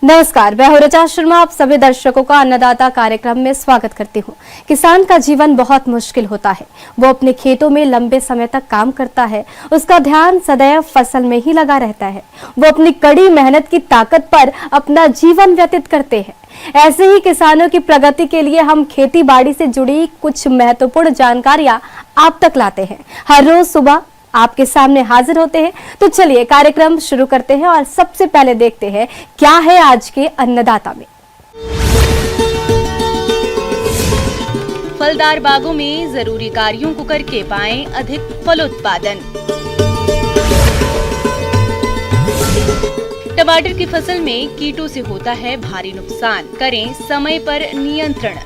नमस्कार, मैं हूं ऋचा शर्मा। आप सभी दर्शकों का अन्नदाता कार्यक्रम में स्वागत करती हूं। किसान का जीवन बहुत मुश्किल होता है। वो अपने खेतों में लंबे समय तक काम करता है। उसका ध्यान सदैव फसल में ही लगा रहता है। वो अपनी कड़ी मेहनत की ताकत पर अपना जीवन व्यतीत करते हैं। ऐसे ही किसानों की प्रगति के लिए हम खेती बाड़ी से जुड़ी कुछ महत्वपूर्ण जानकारियां आप तक लाते हैं। हर रोज सुबह आपके सामने हाजिर होते हैं। तो चलिए कार्यक्रम शुरू करते हैं और सबसे पहले देखते हैं क्या है आज के अन्नदाता में। फलदार बागों में जरूरी कार्यों को करके पाएं अधिक फलोत्पादन। टमाटर की फसल में कीटों से होता है भारी नुकसान, करें समय पर नियंत्रण।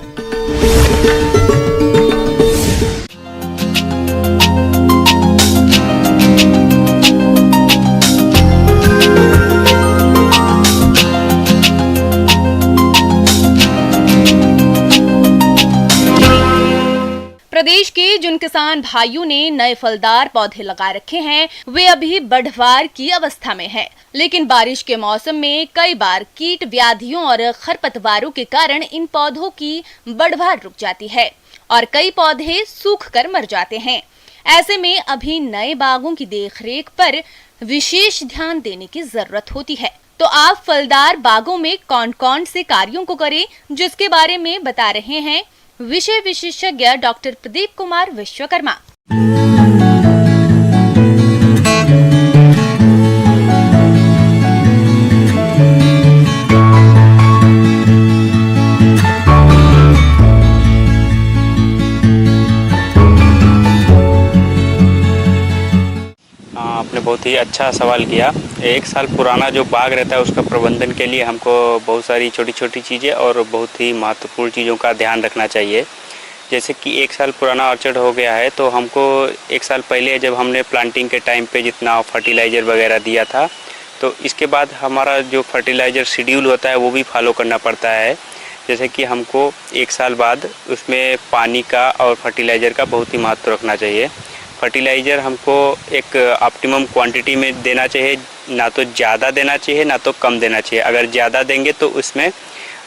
प्रदेश के जिन किसान भाइयों ने नए फलदार पौधे लगा रखे हैं, वे अभी बढ़वार की अवस्था में हैं। लेकिन बारिश के मौसम में कई बार कीट, व्याधियों और खरपतवारों के कारण इन पौधों की बढ़वार रुक जाती है और कई पौधे सूख कर मर जाते हैं। ऐसे में अभी नए बागों की देखरेख पर विशेष ध्यान देने की जरूरत होती है। तो आप फलदार बागों में कौन कौन से कार्यों को करें, जिसके बारे में बता रहे हैं विषय विशेषज्ञ डॉक्टर प्रदीप कुमार विश्वकर्मा। आपने बहुत ही अच्छा सवाल किया। एक साल पुराना जो बाग रहता है उसका प्रबंधन के लिए हमको बहुत सारी छोटी छोटी चीज़ें और बहुत ही महत्वपूर्ण चीज़ों का ध्यान रखना चाहिए। जैसे कि एक साल पुराना ऑर्चर्ड हो गया है तो हमको एक साल पहले जब हमने प्लांटिंग के टाइम पे जितना फर्टिलाइज़र वगैरह दिया था, तो इसके बाद हमारा जो फर्टिलाइज़र शेड्यूल होता है वो भी फॉलो करना पड़ता है। जैसे कि हमको एक साल बाद उसमें पानी का और फर्टिलाइज़र का बहुत ही महत्व रखना चाहिए। फर्टिलाइज़र हमको एक ऑप्टिमम क्वांटिटी में देना चाहिए, ना तो ज़्यादा देना चाहिए ना तो कम देना चाहिए। अगर ज़्यादा देंगे तो उसमें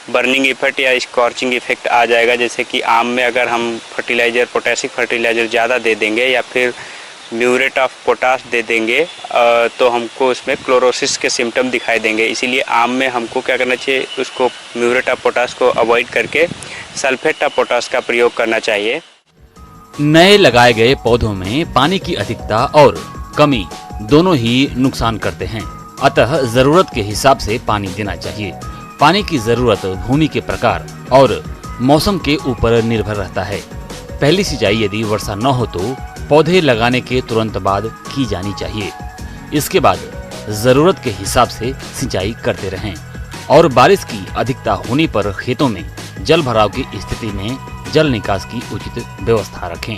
बर्निंग इफेक्ट या स्कॉर्चिंग इफेक्ट आ जाएगा। जैसे कि आम में अगर हम फर्टिलाइज़र, पोटेशिक फर्टिलाइज़र ज़्यादा दे देंगे या फिर म्यूरेट ऑफ पोटाश दे देंगे तो हमको उसमें क्लोरोसिस के सिम्टम दिखाई देंगे। इसीलिए आम में हमको क्या करना चाहिए, उसको म्यूरेट ऑफ पोटाश को अवॉइड करके सल्फेट ऑफ पोटाश का प्रयोग करना चाहिए। नए लगाए गए पौधों में पानी की अधिकता और कमी दोनों ही नुकसान करते हैं, अतः जरूरत के हिसाब से पानी देना चाहिए। पानी की जरूरत भूमि के प्रकार और मौसम के ऊपर निर्भर रहता है। पहली सिंचाई यदि वर्षा न हो तो पौधे लगाने के तुरंत बाद की जानी चाहिए। इसके बाद जरूरत के हिसाब से सिंचाई करते रहें और बारिश की अधिकता होने पर खेतों में जल भराव की स्थिति में जल निकास की उचित व्यवस्था रखें।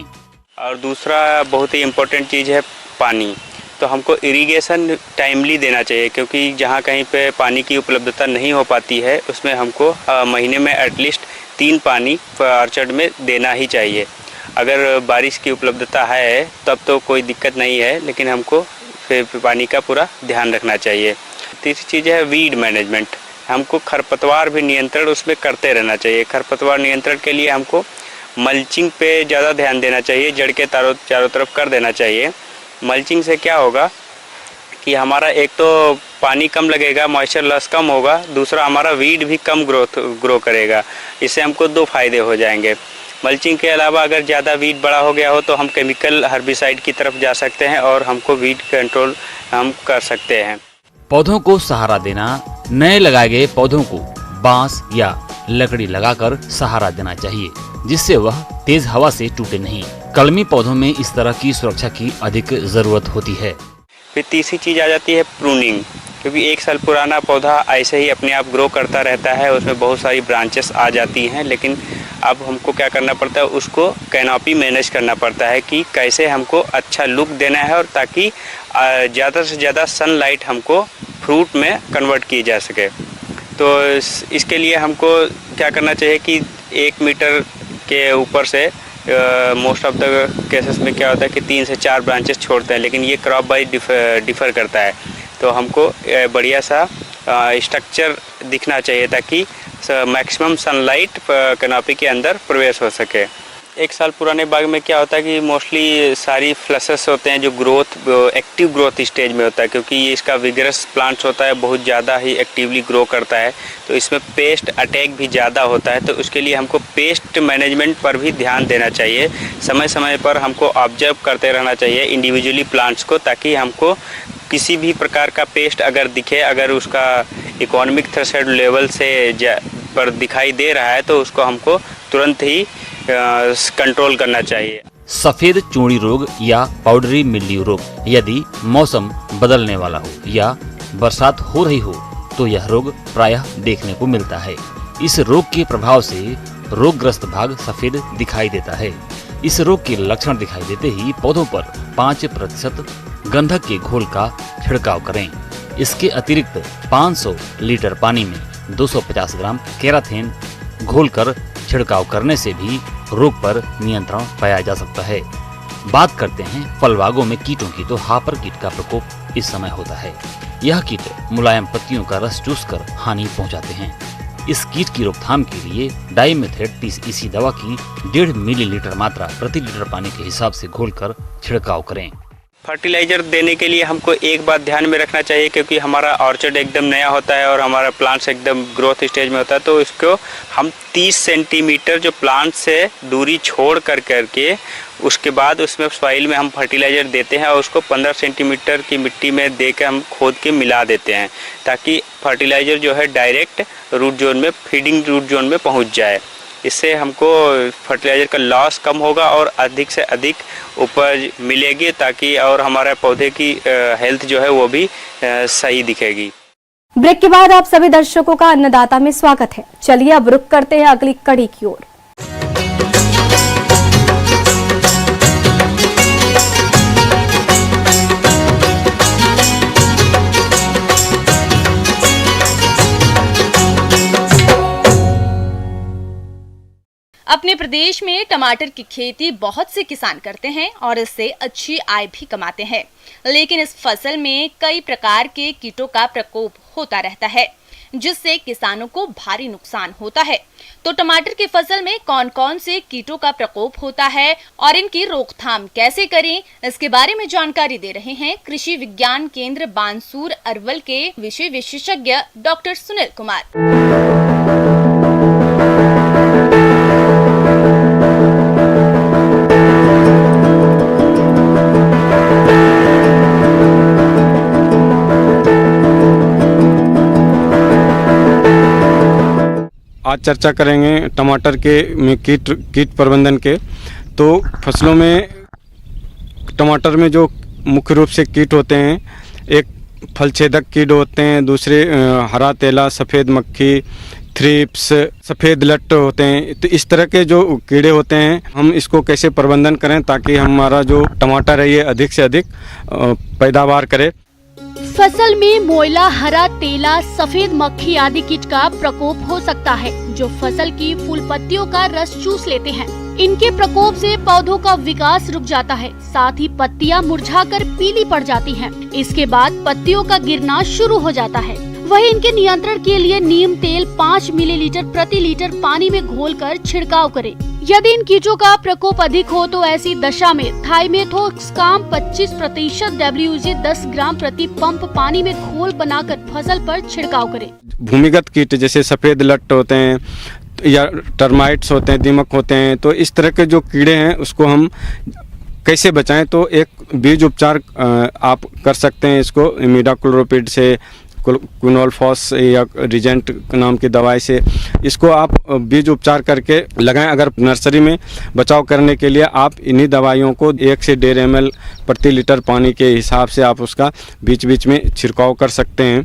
और दूसरा बहुत ही इम्पोर्टेंट चीज़ है पानी। तो हमको इरिगेशन टाइमली देना चाहिए, क्योंकि जहाँ कहीं पे पानी की उपलब्धता नहीं हो पाती है उसमें हमको महीने में एटलीस्ट 3 पानी ऑर्चर्ड में देना ही चाहिए। अगर बारिश की उपलब्धता है तब तो कोई दिक्कत नहीं है, लेकिन हमको फिर पानी का पूरा ध्यान रखना चाहिए। तीसरी चीज़ है वीड मैनेजमेंट। हमको खरपतवार भी नियंत्रण उसमें करते रहना चाहिए। खरपतवार नियंत्रण के लिए हमको मल्चिंग पे ज़्यादा ध्यान देना चाहिए, जड़ के चारों तरफ कर देना चाहिए। मल्चिंग से क्या होगा कि हमारा एक तो पानी कम लगेगा, मॉइस्चर लॉस कम होगा, दूसरा हमारा वीड भी कम ग्रो करेगा। इससे हमको 2 फायदे हो जाएंगे। मल्चिंग के अलावा अगर ज़्यादा वीड बड़ा हो गया हो तो हम केमिकल हर्बिसाइड की तरफ जा सकते हैं और हमको वीड कंट्रोल हम कर सकते हैं। पौधों को सहारा देना। नए लगाए गए पौधों को बांस या लकड़ी लगाकर सहारा देना चाहिए, जिससे वह तेज हवा से टूटे नहीं। कलमी पौधों में इस तरह की सुरक्षा की अधिक जरूरत होती है। फिर तीसरी चीज़ आ जाती है प्रूनिंग, क्योंकि एक साल पुराना पौधा ऐसे ही अपने आप ग्रो करता रहता है, उसमें बहुत सारी ब्रांचेस आ जाती हैं, लेकिन अब हमको क्या करना पड़ता है, उसको कैनोपी मैनेज करना पड़ता है कि कैसे हमको अच्छा लुक देना है और ताकि ज़्यादा से ज़्यादा सनलाइट हमको फ्रूट में कन्वर्ट की जा सके। तो इसके लिए हमको क्या करना चाहिए कि 1 मीटर के ऊपर से मोस्ट ऑफ द केसेस में क्या होता है कि 3 से 4 ब्रांचेस छोड़ते हैं, लेकिन ये क्रॉप बाई डिफ़र करता है। तो हमको बढ़िया सा स्ट्रक्चर दिखना चाहिए ताकि मैक्सिमम सनलाइट कैनोपी के अंदर प्रवेश हो सके। एक साल पुराने बाग में क्या होता है कि मोस्टली सारी फ्लसेस होते हैं जो ग्रोथ एक्टिव ग्रोथ स्टेज में होता है, क्योंकि ये इसका विगरस प्लांट्स होता है, बहुत ज़्यादा ही एक्टिवली ग्रो करता है, तो इसमें पेस्ट अटैक भी ज़्यादा होता है। तो उसके लिए हमको पेस्ट मैनेजमेंट पर भी ध्यान देना चाहिए। समय समय पर हमको ऑब्जर्व करते रहना चाहिए इंडिविजुअली प्लांट्स को, ताकि हमको किसी भी प्रकार का पेस्ट अगर दिखे, अगर उसका इकोनॉमिक थ्रेशोल्ड लेवल से पर दिखाई दे रहा है तो उसको हमको तुरंत ही कंट्रोल करना चाहिए। सफेद चूड़ी रोग या पाउडरी मिल्ड्यू रोग, यदि मौसम बदलने वाला हो या बरसात हो रही हो तो यह रोग प्रायः देखने को मिलता है। इस रोग के प्रभाव से रोगग्रस्त भाग सफेद दिखाई देता है। इस रोग के लक्षण दिखाई देते ही पौधों पर 5% गंधक के घोल का छिड़काव करें। इसके अतिरिक्त 500 लीटर पानी में 250 ग्राम केराथिन घोलकर छिड़काव करने से भी रोग पर नियंत्रण पाया जा सकता है। बात करते हैं फल बागों में कीटों की, तो हापर कीट का प्रकोप इस समय होता है। यह कीट मुलायम पत्तियों का रस चूसकर हानि पहुंचाते हैं। इस कीट की रोकथाम के लिए डाइमेथेट 30 EC दवा की 1.5 मिलीलीटर मात्रा प्रति लीटर पानी के हिसाब से घोलकर छिड़काव करें। फर्टिलाइज़र देने के लिए हमको एक बात ध्यान में रखना चाहिए, क्योंकि हमारा ऑर्चर्ड एकदम नया होता है और हमारा प्लांट्स एकदम ग्रोथ स्टेज में होता है, तो इसको हम 30 सेंटीमीटर जो प्लांट से दूरी छोड़ करके उसके बाद उसमें सॉइल में हम फर्टिलाइज़र देते हैं और उसको 15 सेंटीमीटर की मिट्टी में देकर हम खोद के मिला देते हैं, ताकि फर्टिलाइज़र जो है डायरेक्ट रूट जोन में, फीडिंग रूट जोन में पहुँच जाए। इससे हमको फर्टिलाइज़र का लॉस कम होगा और अधिक से अधिक उपज मिलेगी, ताकि और हमारे पौधे की हेल्थ जो है वो भी सही दिखेगी। ब्रेक के बाद आप सभी दर्शकों का अन्नदाता में स्वागत है। चलिए अब रुक करते हैं अगली कड़ी की ओर। अपने प्रदेश में टमाटर की खेती बहुत से किसान करते हैं और इससे अच्छी आय भी कमाते हैं, लेकिन इस फसल में कई प्रकार के कीटों का प्रकोप होता रहता है, जिससे किसानों को भारी नुकसान होता है। तो टमाटर की फसल में कौन कौन से कीटों का प्रकोप होता है और इनकी रोकथाम कैसे करें, इसके बारे में जानकारी दे रहे हैं कृषि विज्ञान केंद्र बानसूर अरवल के विषय विशेषज्ञ डॉक्टर सुनील कुमार। आज चर्चा करेंगे टमाटर के में कीट प्रबंधन के। तो फसलों में टमाटर में जो मुख्य रूप से कीट होते हैं, एक फल छेदक कीट होते हैं, दूसरे हरा तेला, सफ़ेद मक्खी, थ्रिप्स, सफ़ेद लट्ट होते हैं। तो इस तरह के जो कीड़े होते हैं, हम इसको कैसे प्रबंधन करें ताकि हमारा जो टमाटर है ये अधिक से अधिक पैदावार करे। फसल में मोयला, हरा तेला, सफेद मक्खी आदि कीट का प्रकोप हो सकता है, जो फसल की फूल पत्तियों का रस चूस लेते हैं। इनके प्रकोप से पौधों का विकास रुक जाता है, साथ ही पत्तियां मुरझाकर पीली पड़ जाती हैं। इसके बाद पत्तियों का गिरना शुरू हो जाता है। वहीं इनके नियंत्रण के लिए नीम तेल 5 मिलीलीटर प्रति लीटर पानी में घोलकर छिड़काव करें। यदि इन कीटों का प्रकोप अधिक हो तो ऐसी दशा में थाइमेथोक्साम 25% WG 10 ग्राम प्रति पंप पानी में घोल बनाकर फसल पर छिड़काव करें। भूमिगत कीट जैसे सफ़ेद लट्ट होते हैं या टर्माइट्स होते हैं, दीमक होते हैं, तो इस तरह के जो कीड़े हैं उसको हम कैसे बचाएं? तो एक बीज उपचार आप कर सकते हैं इसको इमिडाक्लोप्रिड से, क्विनोलफॉस या रिजेंट नाम की दवाई से इसको आप बीज उपचार करके लगाएं। अगर नर्सरी में बचाव करने के लिए आप इन्हीं दवाइयों को 1 से 1.5 ml प्रति लीटर पानी के हिसाब से आप उसका बीच बीच में छिड़काव कर सकते हैं।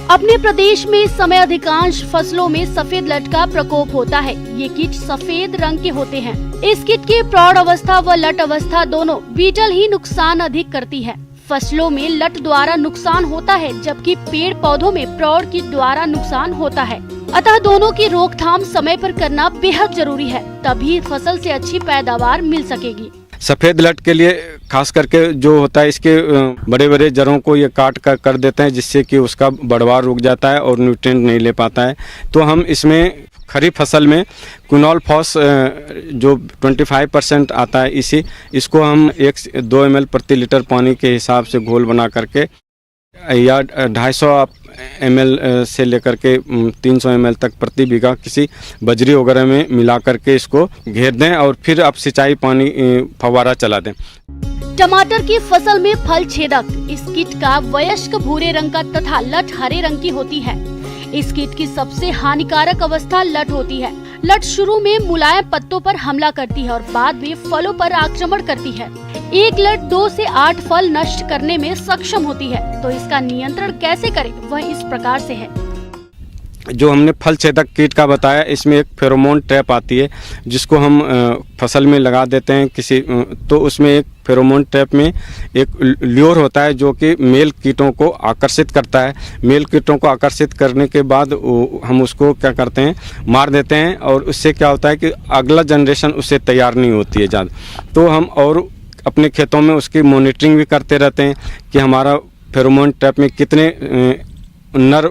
अपने प्रदेश में इस समय अधिकांश फसलों में सफेद लट का प्रकोप होता है। ये कीट सफेद रंग के होते हैं। इस कीट की प्रौढ़ अवस्था व लट अवस्था दोनों बीटल ही नुकसान अधिक करती है। फसलों में लट द्वारा नुकसान होता है, जबकि पेड़ पौधों में प्रौढ़ कीट द्वारा नुकसान होता है। अतः दोनों की रोकथाम समय पर करना बेहद जरूरी है, तभी फसल से अच्छी पैदावार मिल सकेगी। सफ़ेद लट के लिए खास करके जो होता है, इसके बड़े बड़े जड़ों को ये काट कर देते हैं, जिससे कि उसका बढ़वार रुक जाता है और न्यूट्रिएंट नहीं ले पाता है। तो हम इसमें खरीफ फसल में क्विनोल फॉस जो 25% आता है, इसको हम 1 से 2 ml प्रति लीटर पानी के हिसाब से घोल बना करके या 250 ml से लेकर के 300 ml तक प्रति बीघा किसी बजरी वगैरह में मिला करके इसको घेर दें और फिर आप सिंचाई पानी फव्वारा चला दें। टमाटर की फसल में फल छेदक इस कीट का वयस्क भूरे रंग का तथा लट हरे रंग की होती है। इस कीट की सबसे हानिकारक अवस्था लट होती है। लट शुरू में मुलायम पत्तों पर हमला करती है और बाद में फलों पर आक्रमण करती है। एक लट 2 से 8 फल नष्ट करने में सक्षम होती है। तो इसका नियंत्रण कैसे करें, वह इस प्रकार से है। जो हमने फल छेदक कीट का बताया, इसमें एक फेरोमोन ट्रैप आती है जिसको हम फसल में लगा देते हैं तो उसमें एक फेरोमोन ट्रैप में एक ल्योर होता है जो कि मेल कीटों को आकर्षित करता है। मेल कीटों को आकर्षित करने के बाद हम उसको क्या करते हैं, मार देते हैं और उससे क्या होता है कि अगला जनरेशन उससे तैयार नहीं होती है ज़्यादा। तो हम और अपने खेतों में उसकी मॉनिटरिंग भी करते रहते हैं कि हमारा फेरोमोन ट्रैप में कितने नर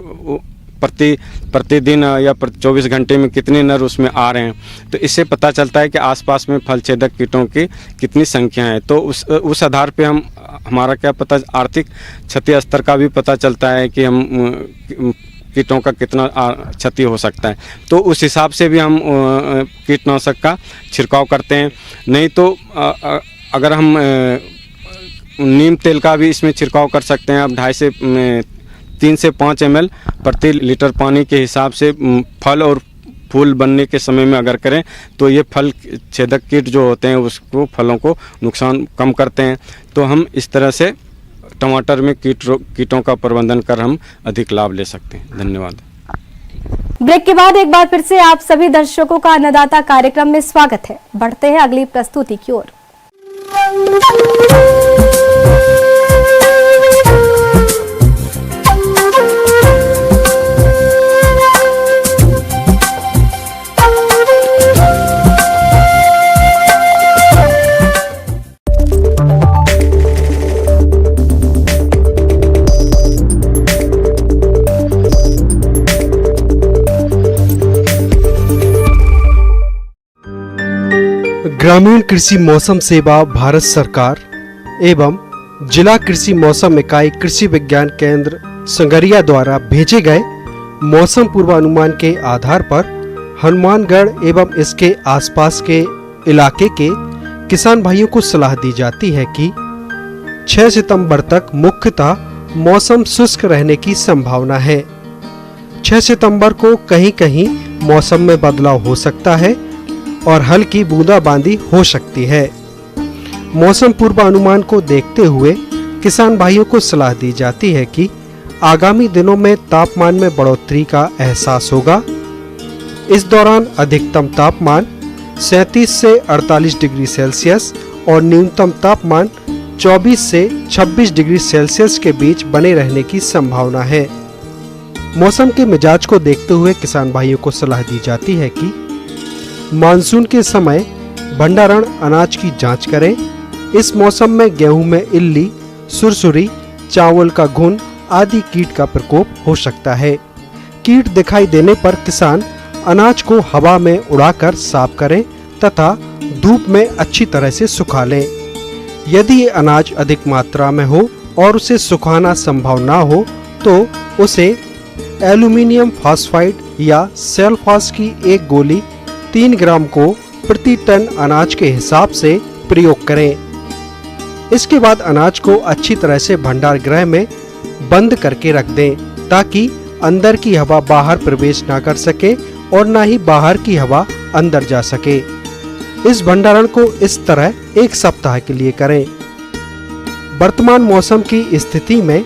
प्रतिदिन या 24 घंटे में कितने नर उसमें आ रहे हैं। तो इससे पता चलता है कि आसपास में फल छेदक कीटों की कितनी संख्या है। तो उस आधार पे हमारा क्या पता, आर्थिक क्षति स्तर का भी पता चलता है कि हम कीटों का कितना क्षति हो सकता है। तो उस हिसाब से भी हम कीटनाशक का छिड़काव करते हैं। नहीं तो अगर हम नीम तेल का भी इसमें छिड़काव कर सकते हैं। अब 3 से 5 ml प्रति लीटर पानी के हिसाब से फल और फूल बनने के समय में अगर करें तो ये फल छेदक कीट जो होते हैं उसको फलों को नुकसान कम करते हैं। तो हम इस तरह से टमाटर में कीटों का प्रबंधन कर हम अधिक लाभ ले सकते हैं। धन्यवाद। ब्रेक के बाद एक बार फिर से आप सभी दर्शकों का अन्नदाता कार्यक्रम में स्वागत है। बढ़ते हैं अगली प्रस्तुति की ओर। ग्रामीण कृषि मौसम सेवा भारत सरकार एवं जिला कृषि मौसम इकाई कृषि विज्ञान केंद्र संगरिया द्वारा भेजे गए मौसम पूर्वानुमान के आधार पर हनुमानगढ़ एवं इसके आसपास के इलाके के किसान भाइयों को सलाह दी जाती है कि 6 सितंबर तक मुख्यतः मौसम शुष्क रहने की संभावना है। 6 सितंबर को कहीं कहीं मौसम में बदलाव हो सकता है और हल्की बूंदाबांदी हो सकती है। मौसम पूर्वानुमान को देखते हुए किसान भाइयों को सलाह दी जाती है कि आगामी दिनों में तापमान में बढ़ोतरी का एहसास होगा। इस दौरान अधिकतम तापमान 37 से 48 डिग्री सेल्सियस और न्यूनतम तापमान 24 से 26 डिग्री सेल्सियस के बीच बने रहने की संभावना है। मौसम के मिजाज को देखते हुए किसान भाइयों को सलाह दी जाती है कि मानसून के समय भंडारण अनाज की जांच करें। इस मौसम में गेहूं में इल्ली, सुरसुरी, चावल का घुन आदि कीट का प्रकोप हो सकता है। कीट दिखाई देने पर किसान अनाज को हवा में उड़ाकर साफ करें तथा धूप में अच्छी तरह से सुखा लें। यदि ये अनाज अधिक मात्रा में हो और उसे सुखाना संभव ना हो तो उसे एल्यूमिनियम फॉस्फाइड या सेल्फॉस की एक गोली 3 ग्राम को प्रति टन अनाज के हिसाब से प्रयोग करें। इसके बाद अनाज को अच्छी तरह से भंडार गृह में बंद करके रख दें ताकि अंदर की हवा बाहर प्रवेश ना कर सके और ना ही बाहर की हवा अंदर जा सके। इस भंडारण को इस तरह 1 सप्ताह के लिए करें। वर्तमान मौसम की स्थिति में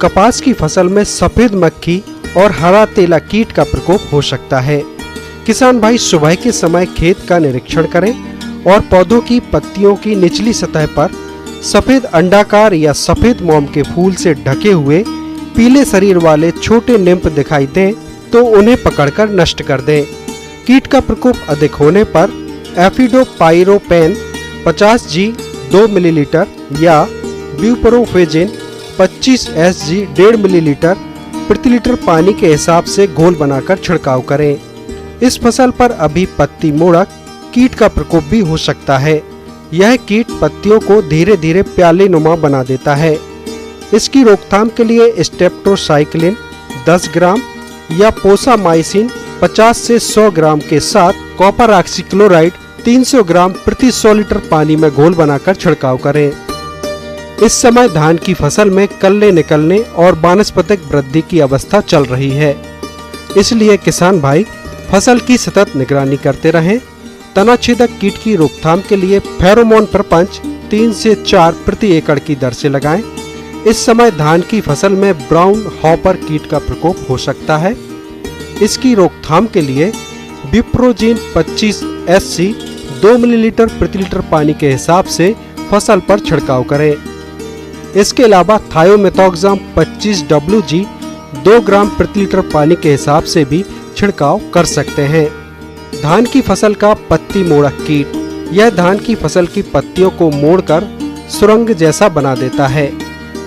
कपास की फसल में सफेद मक्खी और हरा तेला कीट का प्रकोप हो सकता है। किसान भाई सुबह के समय खेत का निरीक्षण करें और पौधों की पत्तियों की निचली सतह पर सफेद अंडाकार या सफेद मोम के फूल से ढके हुए पीले शरीर वाले छोटे निम्फ दिखाई दें तो उन्हें पकड़कर नष्ट कर दें। कीट का प्रकोप अधिक होने पर एफिडोपाइरोपेन 50G 2 मिलीलीटर या ब्यूपरोफेजिन 25 SG 1.5 मिलीलीटर प्रति लीटर पानी के हिसाब से घोल बनाकर छिड़काव करें। इस फसल पर अभी पत्ती मोड़क कीट का प्रकोप भी हो सकता है। यह कीट पत्तियों को धीरे धीरे प्याले नुमा बना देता है। इसकी रोकथाम के लिए स्टेप्टोसाइक्लिन 10 ग्राम या पोसामाइसिन 50 से 100 ग्राम के साथ कॉपर ऑक्सीक्लोराइड 300 ग्राम प्रति 100 लीटर पानी में घोल बनाकर छिड़काव करें। इस समय धान की फसल में कल्ले निकलने और वानस्पतिक वृद्धि की अवस्था चल रही है, इसलिए किसान भाई फसल की सतत निगरानी करते रहें। तना छेदक कीट की रोकथाम के लिए फेरोमोन प्रपंच 3 से 4 प्रति एकड़ की दर से लगाएं। इस समय धान की फसल में ब्राउन हॉपर कीट का प्रकोप हो सकता है। इसकी रोकथाम के लिए बिप्रोजिन 25 SC 2 मिलीलीटर प्रति लीटर पानी के हिसाब से फसल पर छिड़काव करें। इसके अलावा थायोमेथोक्साम 25 WG 2 ग्राम प्रति लीटर पानी के हिसाब से भी छिड़काव कर सकते हैं। धान की फसल का पत्ती मोड़क कीट, यह धान की फसल की पत्तियों को मोड़कर सुरंग जैसा बना देता है।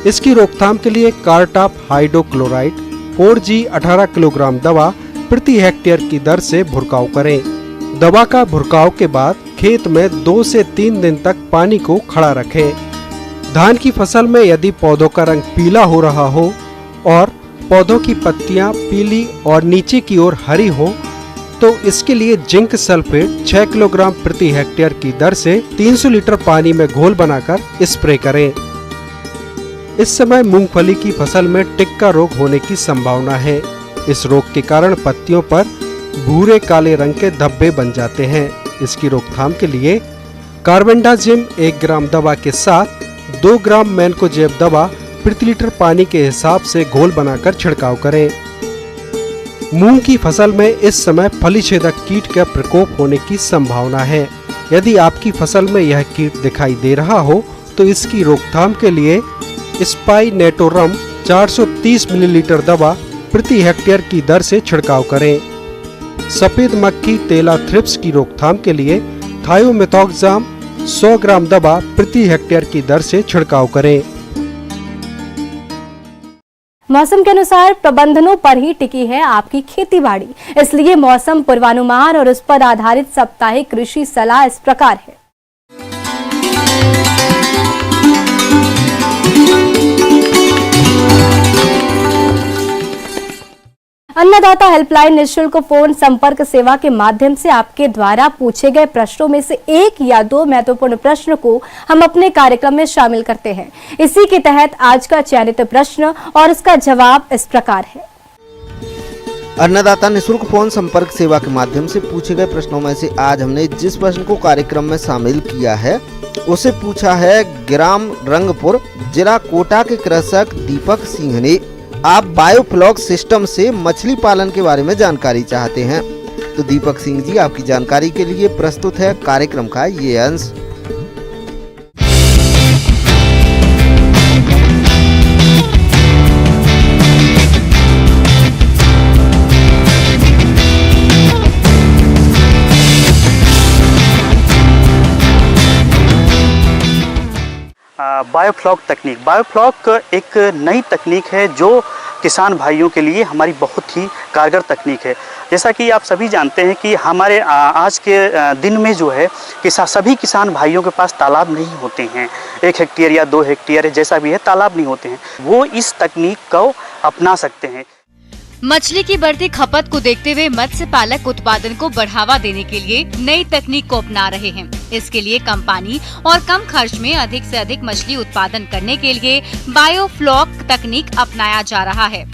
इसकी रोकथाम के लिए कार्टाप हाइड्रोक्लोराइड 4G 18 किलोग्राम दवा प्रति हेक्टेयर की दर से भुरकाव करें। दवा का भुरकाव के बाद खेत में 2 से 3 दिन तक पानी को खड़ा रखें। धान की फसल में यदि पौधों का रंग पीला हो रहा हो और पौधों की पत्तियां पीली और नीचे की ओर हरी हो तो इसके लिए जिंक सल्फेट 6 किलोग्राम प्रति हेक्टेयर की दर से 300 लीटर पानी में घोल बनाकर स्प्रे करें। इस समय मूंगफली की फसल में टिक्का रोग होने की संभावना है। इस रोग के कारण पत्तियों पर भूरे काले रंग के धब्बे बन जाते हैं। इसकी रोकथाम के लिए कार्बेंडाजिम 1 ग्राम दवा के साथ 2 ग्राम मैनकोजेब दवा प्रति लीटर पानी के हिसाब से घोल बनाकर छिड़काव करें। मूंग की फसल में इस समय फली छेदक कीट का प्रकोप होने की संभावना है। यदि आपकी फसल में यह कीट दिखाई दे रहा हो तो इसकी रोकथाम के लिए स्पाइनेटोरम 430 मिलीलीटर दवा प्रति हेक्टेयर की दर से छिड़काव करें। सफेद मक्खी तेला थ्रिप्स की रोकथाम के लिए थायोमेथोक्साम 100 ग्राम दवा प्रति हेक्टेयर की दर से छिड़काव करें। मौसम के अनुसार प्रबंधनों पर ही टिकी है आपकी खेतीबाड़ी, इसलिए मौसम पूर्वानुमान और उस पर आधारित साप्ताहिक कृषि सलाह इस प्रकार है। अन्नदाता हेल्पलाइन निःशुल्क फोन संपर्क सेवा के माध्यम से आपके द्वारा पूछे गए प्रश्नों में से 1 या 2 महत्वपूर्ण प्रश्न को हम अपने कार्यक्रम में शामिल करते हैं। इसी के तहत आज का चयनित प्रश्न और उसका जवाब इस प्रकार है। अन्नदाता निःशुल्क फोन संपर्क सेवा के माध्यम से पूछे गए प्रश्नों में से आज हमने जिस प्रश्न को कार्यक्रम में शामिल किया है उसे पूछा है ग्राम रंगपुर, जिला कोटा के कृषक दीपक सिंह ने। आप बायोफ्लॉक सिस्टम से मछली पालन के बारे में जानकारी चाहते हैं तो दीपक सिंह जी आपकी जानकारी के लिए प्रस्तुत है कार्यक्रम का ये अंश। बायोफ्लॉक तकनीक, बायोफ्लॉक एक नई तकनीक है जो किसान भाइयों के लिए हमारी बहुत ही कारगर तकनीक है। जैसा कि आप सभी जानते हैं कि हमारे आज के दिन में जो है सभी किसान भाइयों के पास तालाब नहीं होते हैं। 1 हेक्टेयर या 2 हेक्टेयर जैसा भी है तालाब नहीं होते हैं, वो इस तकनीक को अपना सकते हैं। मछली की बढ़ती खपत को देखते हुए मत्स्य पालक उत्पादन को बढ़ावा देने के लिए नई तकनीक को अपना रहे हैं। इसके लिए कम पानी और कम खर्च में अधिक से अधिक मछली उत्पादन करने के लिए बायोफ्लॉक तकनीक अपनाया जा रहा है।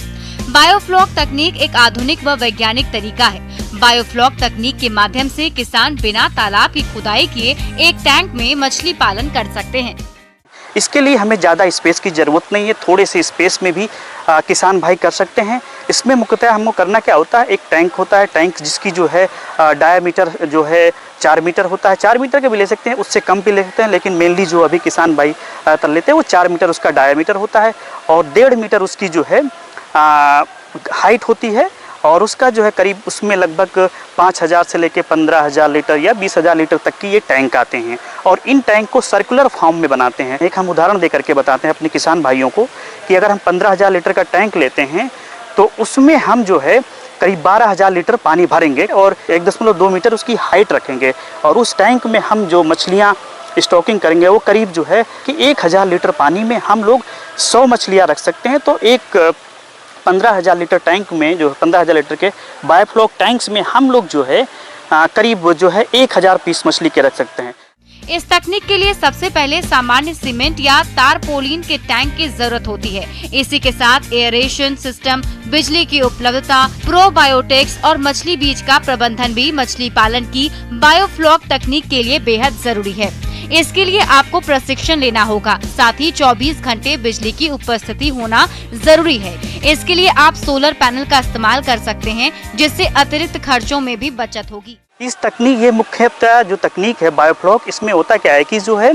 बायोफ्लॉक तकनीक एक आधुनिक व वैज्ञानिक तरीका है। बायोफ्लॉक तकनीक के माध्यम से किसान बिना तालाब की खुदाई किए एक टैंक में मछली पालन कर सकते हैं। इसके लिए हमें ज़्यादा स्पेस की ज़रूरत नहीं है, थोड़े से स्पेस में भी किसान भाई कर सकते हैं। इसमें मुख्यतः हमको करना क्या होता है, एक टैंक होता है, टैंक जिसकी जो है डायमीटर जो है 4 मीटर होता है। 4 मीटर के भी ले सकते हैं, उससे कम भी ले सकते हैं, लेकिन मेनली जो अभी किसान भाई तर लेते हैं वो 4 मीटर उसका डायमीटर होता है और 1.5 मीटर उसकी जो है हाइट होती है और उसका जो है करीब उसमें लगभग 5,000 से लेकर 15,000 लीटर या 20,000 लीटर तक की ये टैंक आते हैं और इन टैंक को सर्कुलर फॉर्म में बनाते हैं। एक हम उदाहरण दे करके बताते हैं अपने किसान भाइयों को कि अगर हम 15,000 लीटर का टैंक लेते हैं तो उसमें हम जो है करीब 12,000 लीटर पानी भरेंगे और 1.2 मीटर उसकी हाइट रखेंगे और उस टैंक में हम जो मछलियाँ स्टॉकिंग करेंगे वो करीब जो है कि 1,000 लीटर पानी में हम लोग 100 मछलियाँ रख सकते हैं। तो एक 15,000 लीटर टैंक में जो 15,000 लीटर के बायोफ्लॉक टैंक्स में हम लोग जो है करीब जो है 1,000 पीस मछली के रख सकते हैं। इस तकनीक के लिए सबसे पहले सामान्य सीमेंट या तारपोलिन के टैंक की जरूरत होती है। इसी के साथ एयरेशन सिस्टम, बिजली की उपलब्धता, प्रोबायोटिक्स और मछली बीज का प्रबंधन भी मछली पालन की बायोफ्लॉक तकनीक के लिए बेहद जरूरी है। इसके लिए आपको प्रशिक्षण लेना होगा, साथ ही 24 घंटे बिजली की उपस्थिति होना जरूरी है। इसके लिए आप सोलर पैनल का इस्तेमाल कर सकते हैं, जिससे अतिरिक्त खर्चों में भी बचत होगी। इस तकनीक ये मुख्यतः जो तकनीक है बायोफ्लॉक, इसमें होता क्या है कि जो है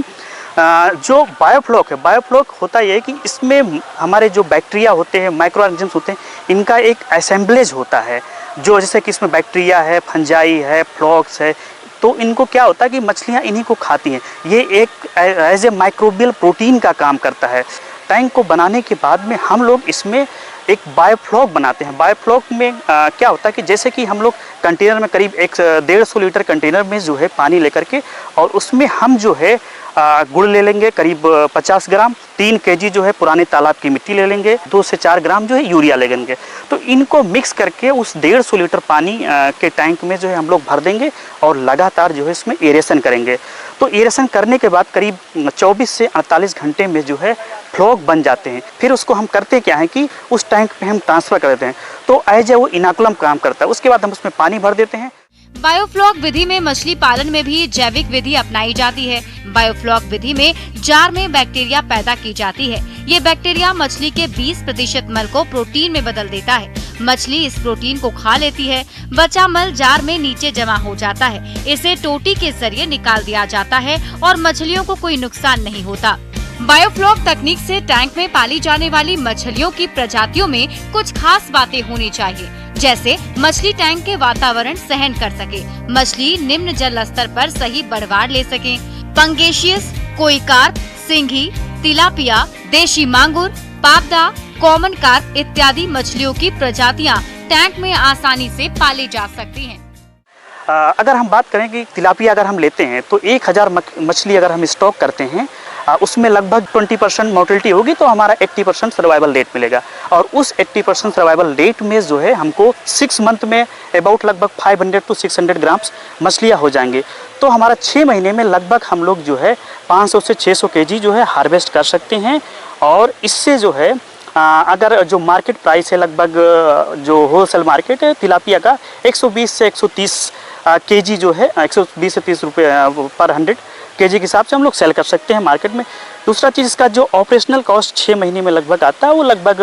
जो बायोफ्लॉक है, बायोफ्लॉक होता ये है कि इसमें हमारे जो बैक्टीरिया होते हैं, माइक्रो ऑर्गेनिजम्स होते हैं, इनका एक असेंबलेज होता है। जो जैसे कि इसमें बैक्टीरिया है, फंजाई है, फ्लॉक्स है, तो इनको क्या होता है कि मछलियाँ इन्हीं को खाती हैं। ये एक एज ए माइक्रोबियल प्रोटीन का काम करता है। टैंक को बनाने के बाद में हम लोग इसमें एक बायोफ्लॉक बनाते हैं। बायोफ्लॉक में क्या होता है कि जैसे कि हम लोग कंटेनर में करीब 150 लीटर कंटेनर में जो है पानी लेकर के और उसमें हम जो है गुड़ ले लेंगे करीब 50 ग्राम, 3 kg जो है पुराने तालाब की मिट्टी ले लेंगे, 2 से 4 ग्राम जो है यूरिया ले लेंगे। तो इनको मिक्स करके उस 150 लीटर पानी के टैंक में जो है हम लोग भर देंगे और लगातार जो है इसमें एरेशन करेंगे। तो एरेशन करने के बाद करीब 24 से 48 घंटे में जो है फ्लॉक बन जाते हैं। फिर उसको हम करते क्या है कि उस टैंक पे हम ट्रांसफ़र कर देते हैं, तो एज ए वो इनाकुलम काम करता है। उसके बाद हम उसमें पानी भर देते हैं। बायोफ्लॉक विधि में मछली पालन में भी जैविक विधि अपनाई जाती है। बायोफ्लॉक विधि में जार में बैक्टीरिया पैदा की जाती है। ये बैक्टीरिया मछली के 20% मल को प्रोटीन में बदल देता है। मछली इस प्रोटीन को खा लेती है। बचा मल जार में नीचे जमा हो जाता है। इसे टोटी के जरिए निकाल दिया जाता है और मछलियों को कोई नुकसान नहीं होता। बायोफ्लॉक तकनीक से टैंक में पाली जाने वाली मछलियों की प्रजातियों में कुछ खास बातें होनी चाहिए, जैसे मछली टैंक के वातावरण सहन कर सके, मछली निम्न जल स्तर पर सही बढ़वार ले सके, पंगेशियस, कोई कार्प, सिंघी, तिलापिया, देशी मांगुर, पापदा, कॉमन कार्प इत्यादि मछलियों की प्रजातियां टैंक में आसानी से पाली जा सकती हैं। अगर हम बात करें कि तिलापिया अगर हम लेते हैं तो 1,000 मछली अगर हम स्टॉक करते हैं उसमें लगभग 20% मोर्टेलिटी होगी, तो हमारा 80% सर्वाइवल रेट मिलेगा। और उस 80% सर्वाइवल रेट में जो है हमको 6 मंथ में अबाउट लगभग 500 to 600 ग्राम्स मछलियाँ हो जाएंगी। तो हमारा 6 महीने में लगभग हम लोग जो है 500 से 600 kg जो है हार्वेस्ट कर सकते हैं। और इससे जो है अगर जो मार्केट प्राइस है लगभग जो होलसेल मार्केट है तिलापिया का 120 से 130 kg जो है 120 से 30 रुपये पर 100 kg के हिसाब से हम लोग सेल कर सकते हैं मार्केट में। दूसरा चीज़ इसका जो ऑपरेशनल कॉस्ट 6 महीने में लगभग आता है वो लगभग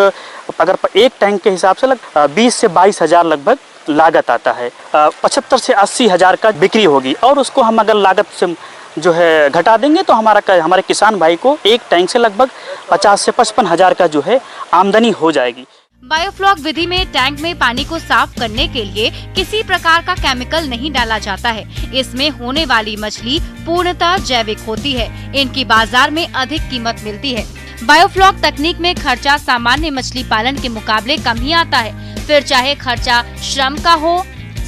अगर एक टैंक के हिसाब से 20 से 22 हज़ार लगभग लागत आता है। 75 से 80 हज़ार का बिक्री होगी और उसको हम अगर लागत से जो है घटा देंगे तो हमारे किसान भाई को एक टैंक से लगभग 50 से 55 हज़ार का जो है आमदनी हो जाएगी। बायोफ्लॉक विधि में टैंक में पानी को साफ करने के लिए किसी प्रकार का केमिकल नहीं डाला जाता है। इसमें होने वाली मछली पूर्णतः जैविक होती है। इनकी बाजार में अधिक कीमत मिलती है। बायोफ्लॉक तकनीक में खर्चा सामान्य मछली पालन के मुकाबले कम ही आता है। फिर चाहे खर्चा श्रम का हो,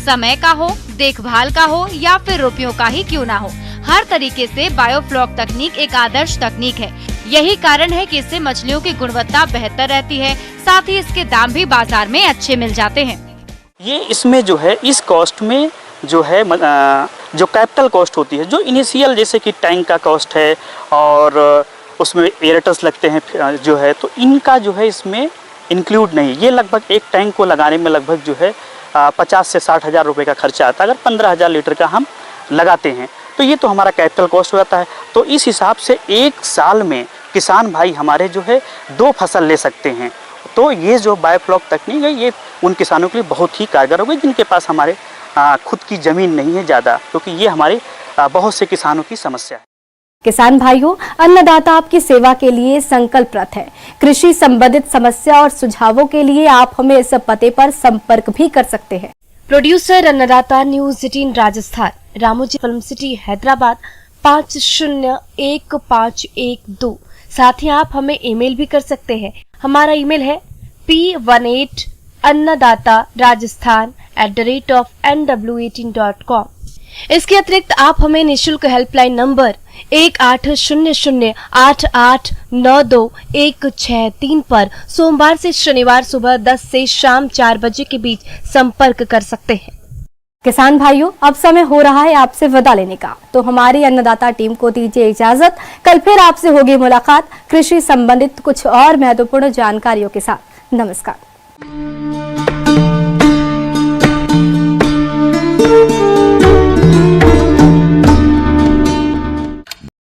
समय का हो, देखभाल का हो या फिर रुपयों का ही क्यों ना हो, हर तरीके से बायोफ्लॉक तकनीक एक आदर्श तकनीक है। यही कारण है कि इससे मछलियों की गुणवत्ता बेहतर रहती है, साथ ही इसके दाम भी बाजार में अच्छे मिल जाते हैं। ये इसमें जो है इस कॉस्ट में जो है जो कैपिटल कॉस्ट होती है, जो इनिशियल जैसे कि टैंक का कॉस्ट है और उसमें एरेटर्स लगते हैं जो है, तो इनका जो है इसमें इंक्लूड नहीं। ये लगभग एक टैंक को लगाने में लगभग जो है 50 से 60 हज़ार रुपये का खर्चा आता है। अगर 15,000 लीटर का हम लगाते हैं तो ये तो हमारा कैपिटल कॉस्ट हो जाता है। तो इस हिसाब से एक साल में किसान भाई हमारे जो है 2 फसल ले सकते हैं। तो ये जो बायोफ्लॉक तकनीक है ये उन किसानों के लिए बहुत ही कारगर होगी जिनके पास हमारे खुद की ज़मीन नहीं है ज़्यादा, क्योंकि ये हमारे बहुत से किसानों की समस्या है। किसान भाइयों, अन्नदाता आपकी सेवा के लिए संकल्परत है। कृषि संबंधित समस्या और सुझावों के लिए आप हमें इस पते पर संपर्क भी कर सकते हैं। प्रोड्यूसर अन्नदाता news 18 Rajasthan, Ramoji film city Hyderabad 501512। साथ ही आप हमें ईमेल भी कर सकते हैं। हमारा ईमेल है p18annadatha@nw18.com। इसके अतिरिक्त आप हमें निशुल्क हेल्पलाइन नंबर 180088921663 पर सोमवार से शनिवार सुबह 10 से शाम 4 बजे के बीच संपर्क कर सकते हैं। किसान भाइयों, अब समय हो रहा है आपसे विदा लेने का, तो हमारी अन्नदाता टीम को दीजिए इजाजत। कल फिर आपसे होगी मुलाकात कृषि संबंधित कुछ और महत्वपूर्ण जानकारियों के साथ। नमस्कार।